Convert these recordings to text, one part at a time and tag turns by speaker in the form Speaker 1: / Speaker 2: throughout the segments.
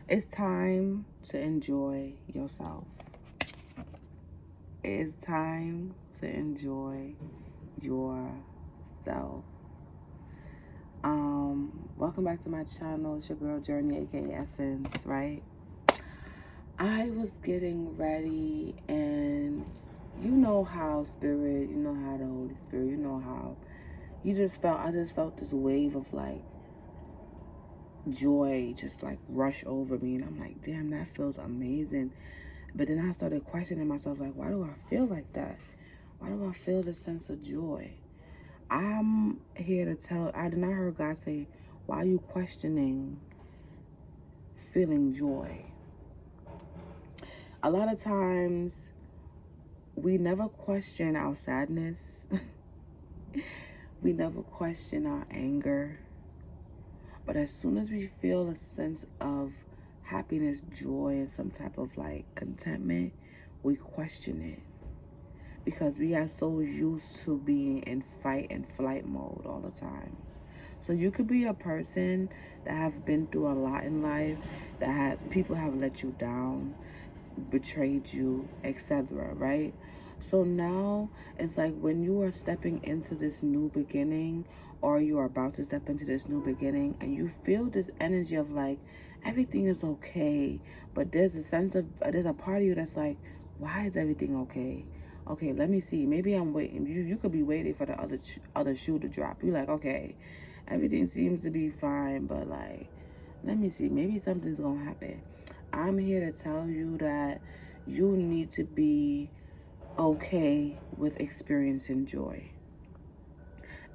Speaker 1: It's time to enjoy yourself. It's time to enjoy yourself. Welcome back to my channel. It's your girl Journey, aka Essence, right? I was getting ready, and you know how spirit, you know how the Holy Spirit, you know how I just felt this wave of like joy just like rush over me, and I'm like, damn, that feels amazing. But then I started questioning myself, like, why do I feel like that? Why do I feel this sense of joy? I'm here to I did not hear God say, why are you questioning feeling joy? A lot of times we never question our sadness. We never question our anger. But as soon as we feel a sense of happiness, joy, and some type of like contentment, we question it. Because we are so used to being in fight and flight mode all the time. So you could be a person that have been through a lot in life, that had people have let you down, betrayed you, etc., right? So now it's like when you are stepping into this new beginning, or you are about to step into this new beginning, and you feel this energy of like everything is okay, but there's a part of you that's like, why is everything okay? Okay, let me see. Maybe I'm waiting. You could be waiting for the other shoe to drop. You're like, okay, everything seems to be fine, but like, let me see. Maybe something's gonna happen. I'm here to tell you that you need to be okay with experiencing joy.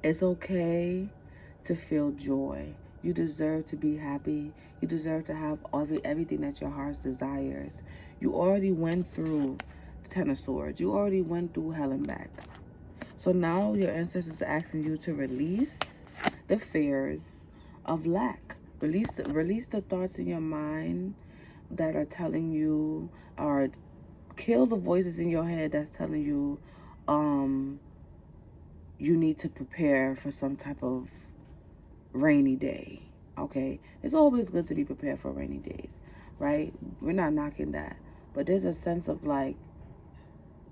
Speaker 1: It's okay to feel joy. You deserve to be happy. You deserve to have everything that your heart desires. You already went through the Ten of Swords. You already went through hell and back. So now your ancestors are asking you to release the fears of lack. Release the thoughts in your mind that are telling you, or kill the voices in your head that's telling you you need to prepare for some type of rainy day. Okay? It's always good to be prepared for rainy days, right? We're not knocking that. But there's a sense of like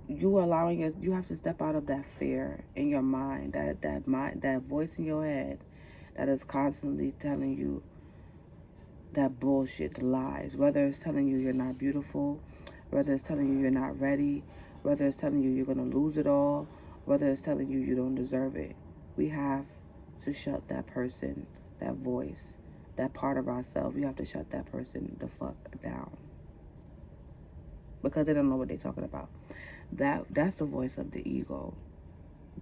Speaker 1: you have to step out of that fear in your mind, that voice in your head that is constantly telling you that bullshit, the lies, whether it's telling you you're not beautiful, whether it's telling you you're not ready, whether it's telling you you're going to lose it all, whether it's telling you you don't deserve it. We have to shut that person, that voice, that part of ourselves, we have to shut that person the fuck down, because they don't know what they're talking about. That's the voice of the ego.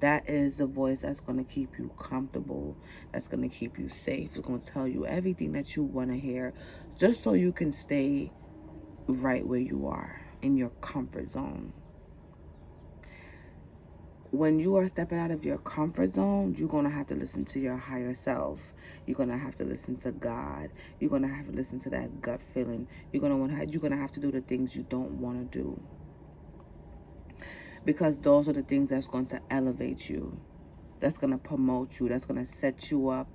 Speaker 1: That is the voice that's going to keep you comfortable, that's going to keep you safe. It's going to tell you everything that you want to hear, just so you can stay right where you are in your comfort zone. When you are stepping out of your comfort zone, you're going to have to listen to your higher self. You're going to have to listen to God. You're going to have to listen to that gut feeling. You're going to have to do the things you don't want to do, because those are the things that's going to elevate you, that's going to promote you, that's going to set you up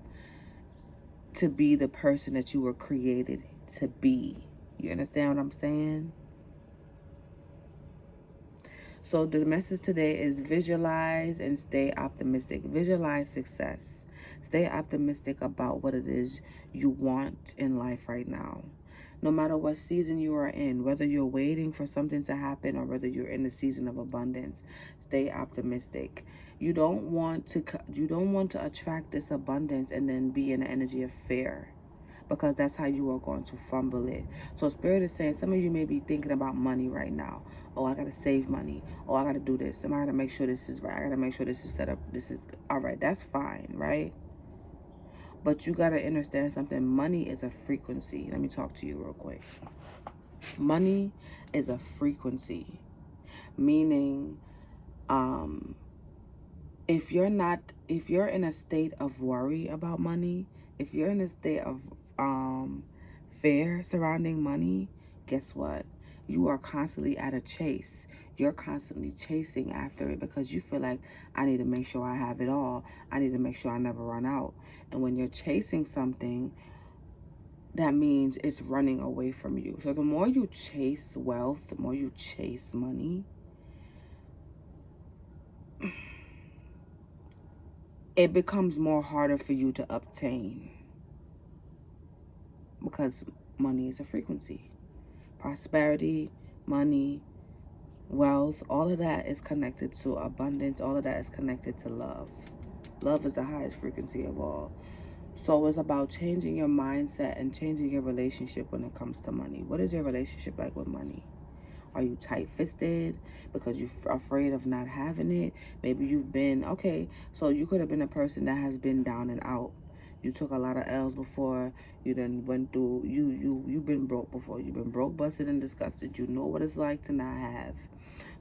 Speaker 1: to be the person that you were created to be. You understand what I'm saying? So the message today is visualize and stay optimistic. Visualize success. Stay optimistic about what it is you want in life right now. No matter what season you are in, whether you're waiting for something to happen or whether you're in the season of abundance, stay optimistic. You don't want to attract this abundance and then be in the energy of fear, because that's how you are going to fumble it. So Spirit is saying some of you may be thinking about money right now. Oh, I got to save money. Oh, I got to do this. I got to make sure this is right. I got to make sure this is set up. This is all right. That's fine, right? But you got to understand something. Money is a frequency. Let me talk to you real quick. Money is a frequency, meaning if you're in a state of worry about money, if you're in a state of fear surrounding money, guess what? You are constantly at a chase. You're constantly chasing after it because you feel like, I need to make sure I have it all. I need to make sure I never run out. And when you're chasing something, that means it's running away from you. So the more you chase wealth, the more you chase money, it becomes more harder for you to obtain, because money is a frequency. Prosperity, money, wealth, all of that is connected to abundance. All of that is connected to love. Love is the highest frequency of all. So it's about changing your mindset and changing your relationship when it comes to money. What is your relationship like with money? Are you tight-fisted because you're afraid of not having it? Maybe you've been, okay, so you could have been a person that has been down and out. You took a lot of L's before. You done went through, you've been broke before. You've been broke, busted, and disgusted. You know what it's like to not have.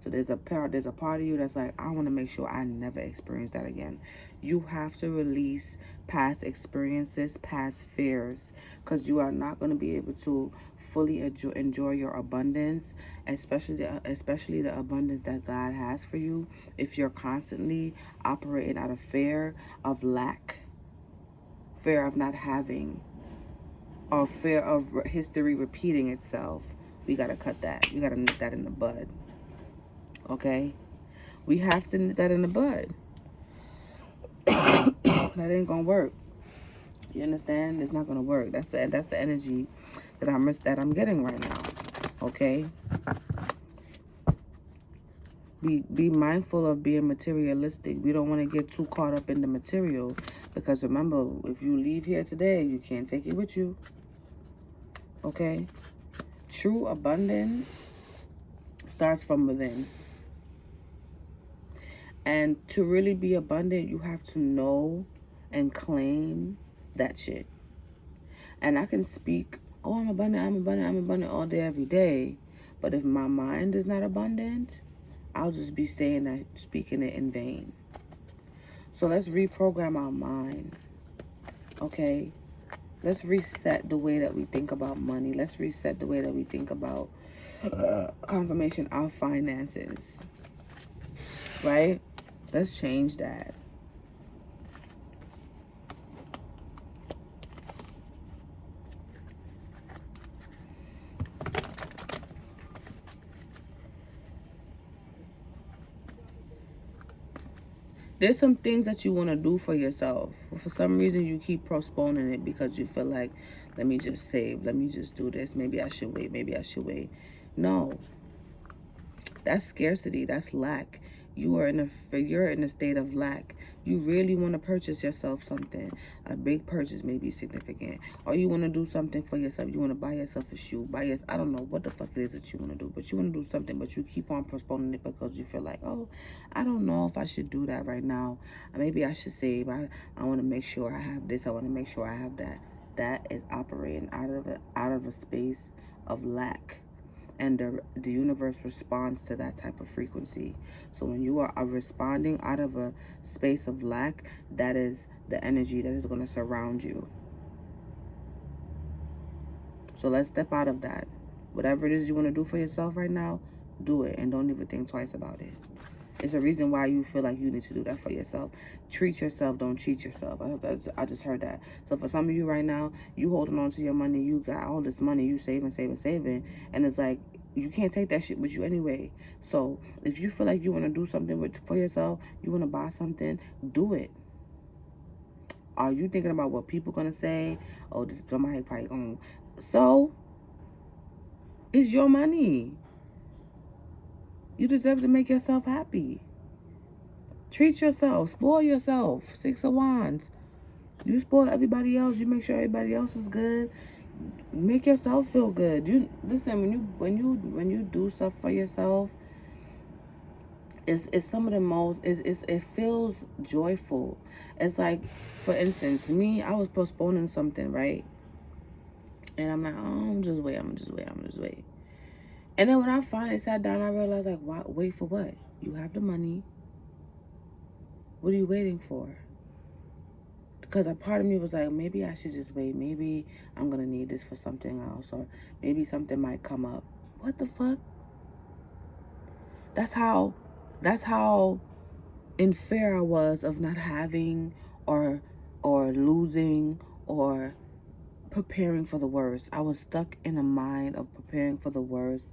Speaker 1: So there's a part of you that's like, I want to make sure I never experience that again. You have to release past experiences, past fears, because you are not going to be able to fully enjoy your abundance, especially the abundance that God has for you, if you're constantly operating out of fear of lack, fear of not having, or fear of history repeating itself. We got to cut that. We got to nip that in the bud. Okay? We have to nip that in the bud. That ain't gonna work. You understand? It's not gonna work. That's the energy that I'm getting right now. Okay? Be mindful of being materialistic. We don't want to get too caught up in the material, because remember, if you leave here today, you can't take it with you. Okay? True abundance starts from within. And to really be abundant, you have to know and claim that shit. And I can speak, oh, I'm abundant all day, every day. But if my mind is not abundant, I'll just be speaking it in vain. So let's reprogram our mind, okay? Let's reset the way that we think about money. Let's reset the way that we think about confirmation of finances, right? Let's change that. There's some things that you want to do for yourself. For some reason, you keep postponing it because you feel like, let me just save. Let me just do this. Maybe I should wait. Maybe I should wait. No. That's scarcity. That's lack. You're in a state of lack. You really want to purchase yourself something. A big purchase may be significant. Or you want to do something for yourself. You want to buy yourself a shoe. I don't know what the fuck it is that you want to do. But you want to do something. But you keep on postponing it because you feel like, oh, I don't know if I should do that right now. Maybe I should save. I want to make sure I have this. I want to make sure I have that. That is operating out of a space of lack. And the universe responds to that type of frequency. So when you are responding out of a space of lack, that is the energy that is going to surround you. So let's step out of that. Whatever it is you want to do for yourself right now, do it, and don't even think twice about it. It's a reason why you feel like you need to do that for yourself. Treat yourself, don't cheat yourself. I just heard that. So for some of you right now, you holding on to your money, you got all this money, you saving, and it's like, you can't take that shit with you anyway. So if you feel like you want to do something for yourself, you want to buy something, do it. Are you thinking about what people gonna say? Oh, this somebody probably gonna. So it's your money. You deserve to make yourself happy. Treat yourself. Spoil yourself. 6 of Wands. You spoil everybody else. You make sure everybody else is good. Make yourself feel good. You listen, when you do stuff for yourself, it's some of the most, it feels joyful. It's like, for instance, me, I was postponing something, right? And I'm like, oh, I'm just wait. And then when I finally sat down, I realized, like, wait for what? You have the money. What are you waiting for? Because a part of me was like, maybe I should just wait. Maybe I'm going to need this for something else. Or maybe something might come up. What the fuck? That's how in fear I was of not having or losing or preparing for the worst. I was stuck in a mind of preparing for the worst.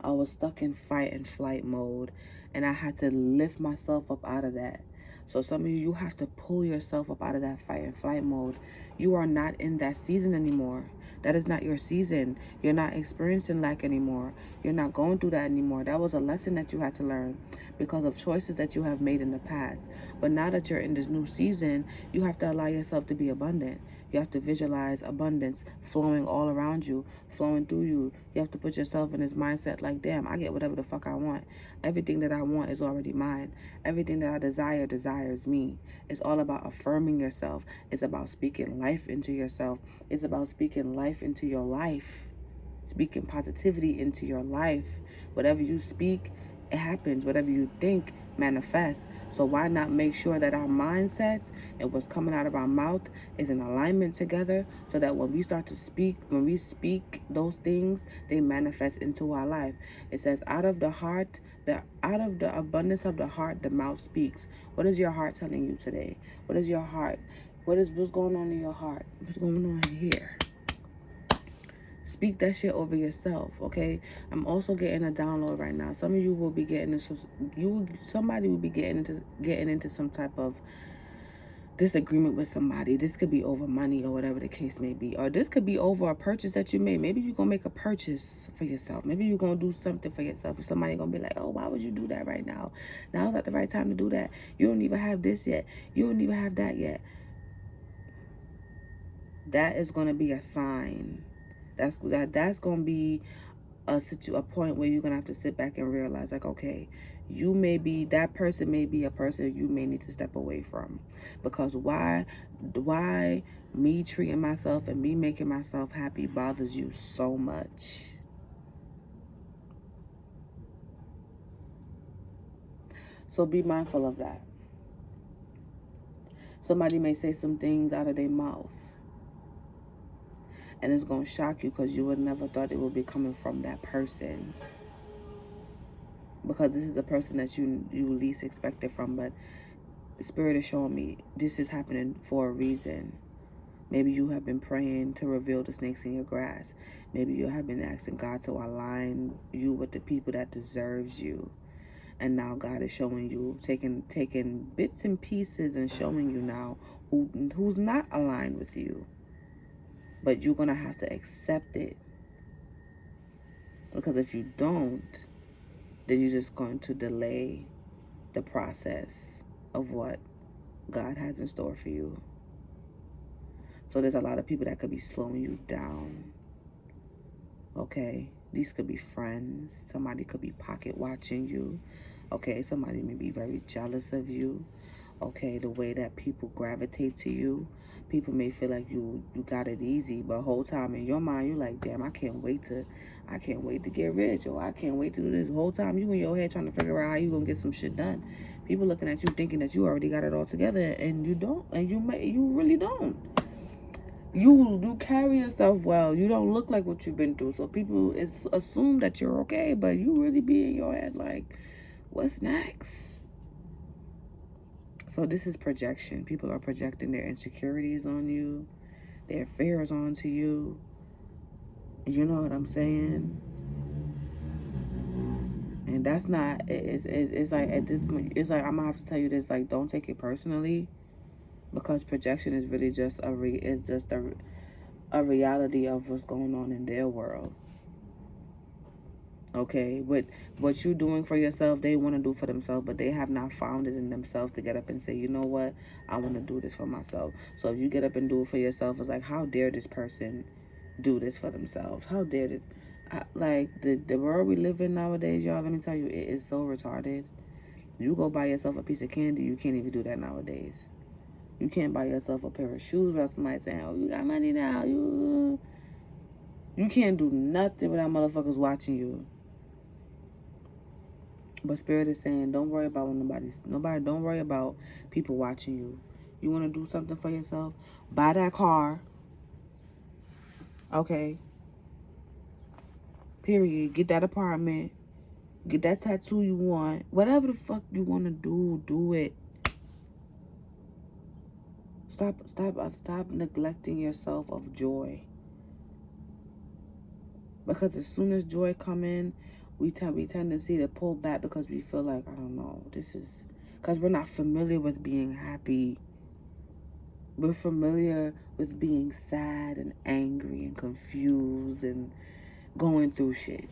Speaker 1: I was stuck in fight and flight mode, and I had to lift myself up out of that. So some of you have to pull yourself up out of that fight and flight mode. You are not in that season anymore. That is not your season. You're not experiencing lack anymore. You're not going through that anymore. That was a lesson that you had to learn because of choices that you have made in the past. But now that you're in this new season, you have to allow yourself to be abundant. You have to visualize abundance flowing all around you, flowing through you. You have to put yourself in this mindset like, damn, I get whatever the fuck I want. Everything that I want is already mine. Everything that I desire desires me. It's all about affirming yourself. It's about speaking life into yourself. It's about speaking life into your life. Speaking positivity into your life. Whatever you speak, it happens. Whatever you think, manifests. So why not make sure that our mindsets and what's coming out of our mouth is in alignment together, so that when we start to speak, when we speak those things, they manifest into our life. It says, out of the abundance of the heart, the mouth speaks. What is your heart telling you today? What is your heart? What's going on in your heart? What's going on here? Speak that shit over yourself, okay? I'm also getting a download right now. Some of you will be getting into somebody will be getting into some type of disagreement with somebody. This could be over money or whatever the case may be. Or this could be over a purchase that you made. Maybe you're going to make a purchase for yourself. Maybe you're going to do something for yourself. And somebody going to be like, oh, why would you do that right now? Now is not the right time to do that. You don't even have this yet. You don't even have that yet. That is going to be a sign. That's going to be a point where you're going to have to sit back and realize, like, okay, that person may be a person you may need to step away from. Because why me treating myself and me making myself happy bothers you so much? So be mindful of that. Somebody may say some things out of their mouth, and it's going to shock you because you would never thought it would be coming from that person. Because this is the person that you least expected from. But the Spirit is showing me this is happening for a reason. Maybe you have been praying to reveal the snakes in your grass. Maybe you have been asking God to align you with the people that deserves you. And now God is showing you, taking bits and pieces and showing you now who's not aligned with you. But you're going to have to accept it. Because if you don't, then you're just going to delay the process of what God has in store for you. So there's a lot of people that could be slowing you down. Okay? These could be friends. Somebody could be pocket watching you. Okay? Somebody may be very jealous of you. Okay? The way that people gravitate to you. People may feel like you got it easy, but the whole time in your mind you're like, damn, I can't wait to get rich, or I can't wait to do this. The whole time you in your head trying to figure out how you gonna get some shit done. People looking at you thinking that you already got it all together, and you don't, and you really don't. You carry yourself well. You don't look like what you've been through, so people assume that you're okay, but you really be in your head like, what's next? So this is projection. People are projecting their insecurities on you, their fears onto you. You know what I'm saying? And that's not, it's like at this point, it's like, I'm gonna have to tell you this, like, don't take it personally, because projection is really just a reality of what's going on in their world. Okay, what you're doing for yourself, they want to do for themselves, but they have not found it in themselves to get up and say, you know what, I want to do this for myself. So if you get up and do it for yourself, it's like, how dare this person do this for themselves? How dare this? Like, the world we live in nowadays, y'all, let me tell you, it is so retarded. You go buy yourself a piece of candy, you can't even do that nowadays. You can't buy yourself a pair of shoes without somebody saying, oh, you got money now. You can't do nothing without motherfuckers watching you. But Spirit is saying, don't worry about don't worry about people watching you. You want to do something for yourself? Buy that car. Okay. Period. Get that apartment. Get that tattoo you want. Whatever the fuck you want to do it. Stop neglecting yourself of joy. Because as soon as joy come in, we tend to see to pull back because we feel like, I don't know, this is because we're not familiar with being happy. We're familiar with being sad and angry and confused and going through shit.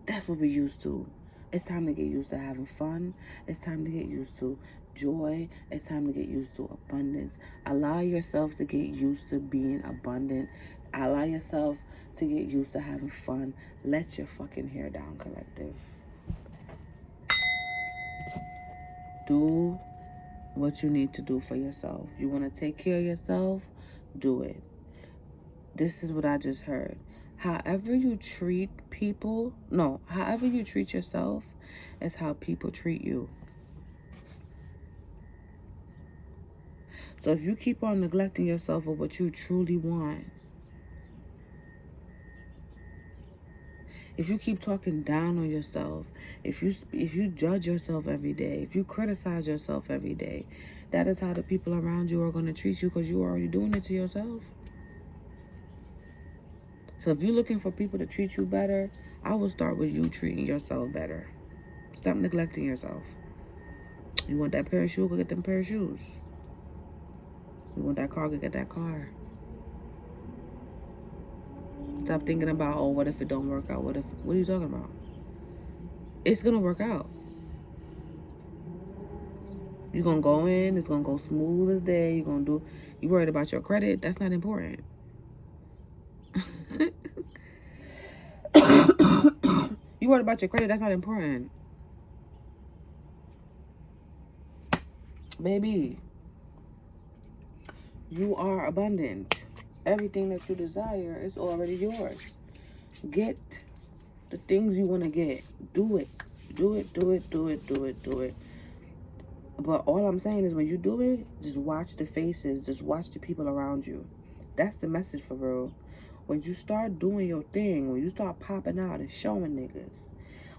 Speaker 1: That's what we're used to. It's time to get used to having fun. It's time to get used to joy. It's time to get used to abundance. Allow yourself to get used to being abundant. Allow yourself to get used to having fun. Let your fucking hair down, collective. Do what you need to do for yourself. You want to take care of yourself? Do it. This is what I just heard. However you treat people, no, however you treat yourself is how people treat you. So if you keep on neglecting yourself of what you truly want, if you keep talking down on yourself, if you judge yourself every day, if you criticize yourself every day, that is how the people around you are going to treat you because you're already doing it to yourself. So if you're looking for people to treat you better, I will start with you treating yourself better. Stop neglecting yourself. You want that pair of shoes, go get them pair of shoes. You want that car, go get that car. Stop thinking about, oh, what if it don't work out? What are you talking about? It's gonna work out. You're gonna go in, it's gonna go smooth as day. You worried about your credit, that's not important. You worried about your credit, that's not important. Baby, you are abundant. Everything that you desire is already yours. Get the things you want to get. Do it. Do it, do it, do it, do it, do it. But all I'm saying is when you do it, just watch the faces. Just watch the people around you. That's the message for real. When you start doing your thing, when you start popping out and showing niggas,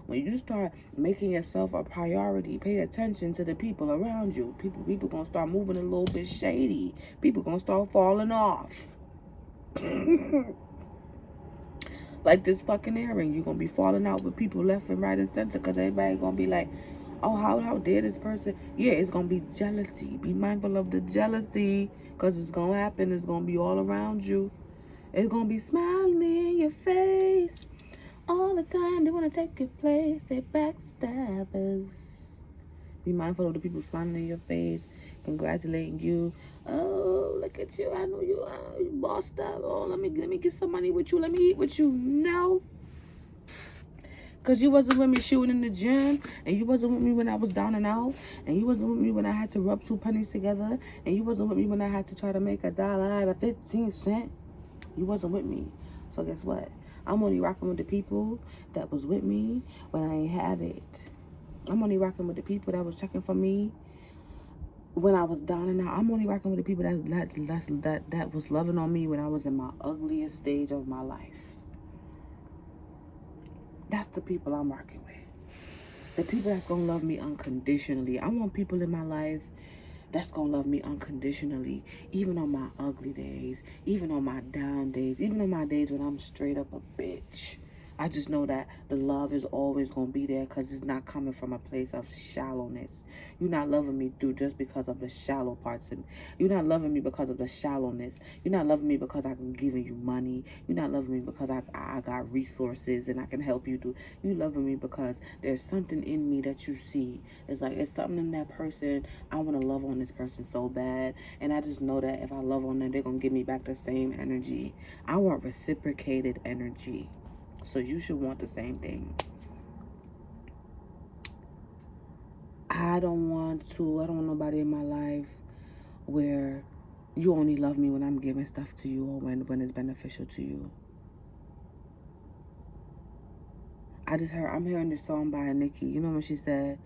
Speaker 1: when you start making yourself a priority, pay attention to the people around you. People gonna start moving a little bit shady. People gonna start falling off. Like this fucking earring, you're gonna be falling out with people left and right and center because everybody gonna be like, oh, how dare this person? Yeah, it's gonna be jealousy. Be mindful of the jealousy because it's gonna happen. It's gonna be all around you. It's gonna be smiling in your face all the time. They wanna take your place. They backstabbers. Be mindful of the people smiling in your face, congratulating you. Oh, look at you! I know you bossed up. Oh, let me get some money with you. Let me eat with you. No. Because you wasn't with me shooting in the gym, and you wasn't with me when I was down and out, and you wasn't with me when I had to rub 2 pennies together, and you wasn't with me when I had to try to make $1 out of 15 cents. You wasn't with me. So guess what? I'm only rocking with the people that was with me when I ain't have it. I'm only rocking with the people that was checking for me when I was down and out. I'm only rocking with the people that was loving on me when I was in my ugliest stage of my life. That's the people I'm rocking with. The people that's gonna love me unconditionally. I want people in my life that's gonna love me unconditionally, even on my ugly days, even on my down days, even on my days when I'm straight up a bitch. I just know that the love is always gonna be there because it's not coming from a place of shallowness. You're not loving me through just because of the shallow parts of me. You're not loving me because of the shallowness. You're not loving me because I'm giving you money. You're not loving me because I got resources and I can help you do. You loving me because there's something in me that you see. It's like it's something in that person. I want to love on this person so bad. And I just know that if I love on them, they're going to give me back the same energy. I want reciprocated energy. So you should want the same thing. I don't want nobody in my life where you only love me when I'm giving stuff to you or when it's beneficial to you. I'm hearing this song by Nicki. You know when she said,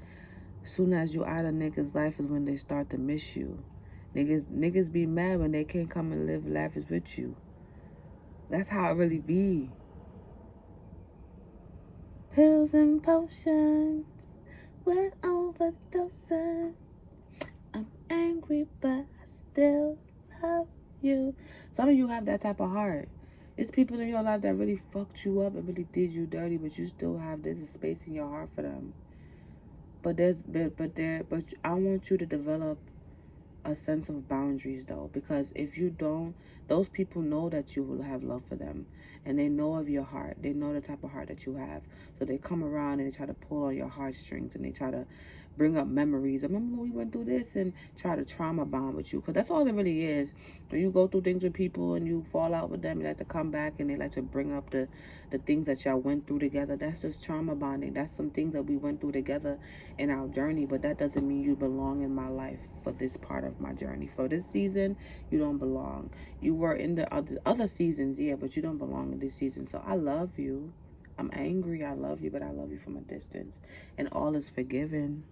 Speaker 1: soon as you out of niggas' life is when they start to miss you. Niggas be mad when they can't come and live lavish with you. That's how it really be. Pills and potions, we're overdosing. I'm angry, but I still love you. Some of you have that type of heart. It's people in your life that really fucked you up and really did you dirty, but you still have this space in your heart for them. But I want you to develop a sense of boundaries though, because if you don't, those people know that you will have love for them, and they know of your heart. They know the type of heart that you have, so they come around and they try to pull on your heartstrings, and they try to bring up memories. Remember when we went through this, and try to trauma bond with you, because that's all it really is. When you go through things with people and you fall out with them, they like to come back and they like to bring up the things that y'all went through together. That's just trauma bonding. That's some things that we went through together in our journey, but that doesn't mean you belong in my life for this part of my journey. For this season, you don't belong. You were in the other seasons, yeah, but you don't belong in this season. So I love you. I'm angry, I love you, but I love you from a distance. And all is forgiven.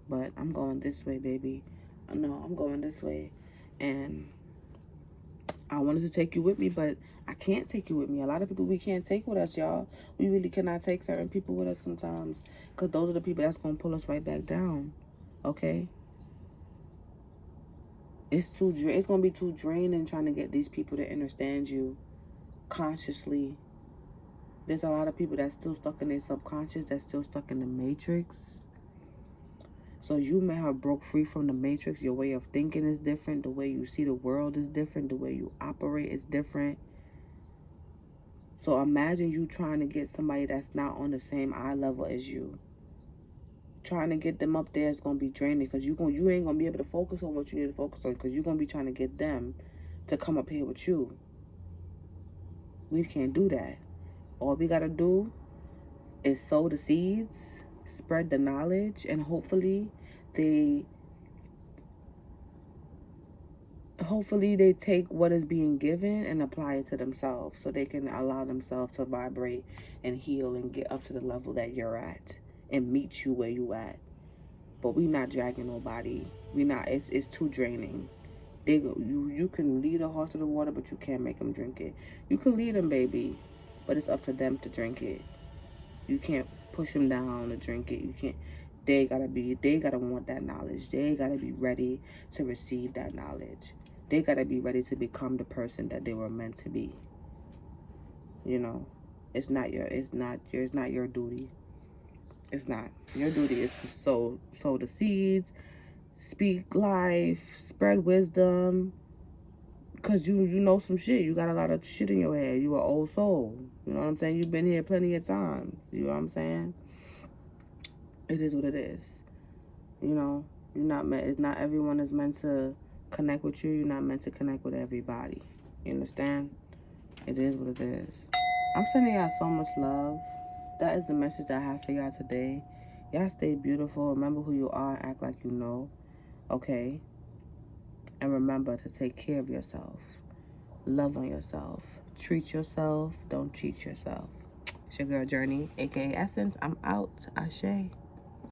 Speaker 1: But I'm going this way, baby. No, I'm going this way. And I wanted to take you with me, but I can't take you with me. A lot of people we can't take with us, y'all. We really cannot take certain people with us sometimes, because those are the people that's going to pull us right back down. Okay? It's going to be too draining trying to get these people to understand you consciously. There's a lot of people that's still stuck in their subconscious, that's still stuck in the matrix. So you may have broke free from the matrix. Your way of thinking is different. The way you see the world is different. The way you operate is different. So imagine you trying to get somebody that's not on the same eye level as you. Trying to get them up there is going to be draining, because you ain't going to be able to focus on what you need to focus on, because you're going to be trying to get them to come up here with you. We can't do that. All we got to do is sow the seeds, spread the knowledge, and hopefully they take what is being given and apply it to themselves, so they can allow themselves to vibrate and heal and get up to the level that you're at and meet you where you at. But we not dragging nobody. It's too draining. You can lead a horse to the water, but you can't make them drink it. You can lead them, baby, but it's up to them to drink it. You can't push them down to drink it. You can't. They gotta want that knowledge. They gotta be ready to receive that knowledge. They gotta be ready to become the person that they were meant to be. You know, it's not your duty. It's not. Your duty is to sow the seeds, speak life, spread wisdom. Because you know some shit. You got a lot of shit in your head. You an old soul. You know what I'm saying? You've been here plenty of times. You know what I'm saying? It is what it is. You know, it's not everyone is meant to connect with you. You're not meant to connect with everybody. You understand? It is what it is. I'm sending y'all so much love. That is the message I have for y'all today. Y'all stay beautiful. Remember who you are. Act like you know. Okay? And remember to take care of yourself. Love on yourself. Treat yourself. Don't cheat yourself. It's your girl Journey, aka Essence. I'm out. Ashe.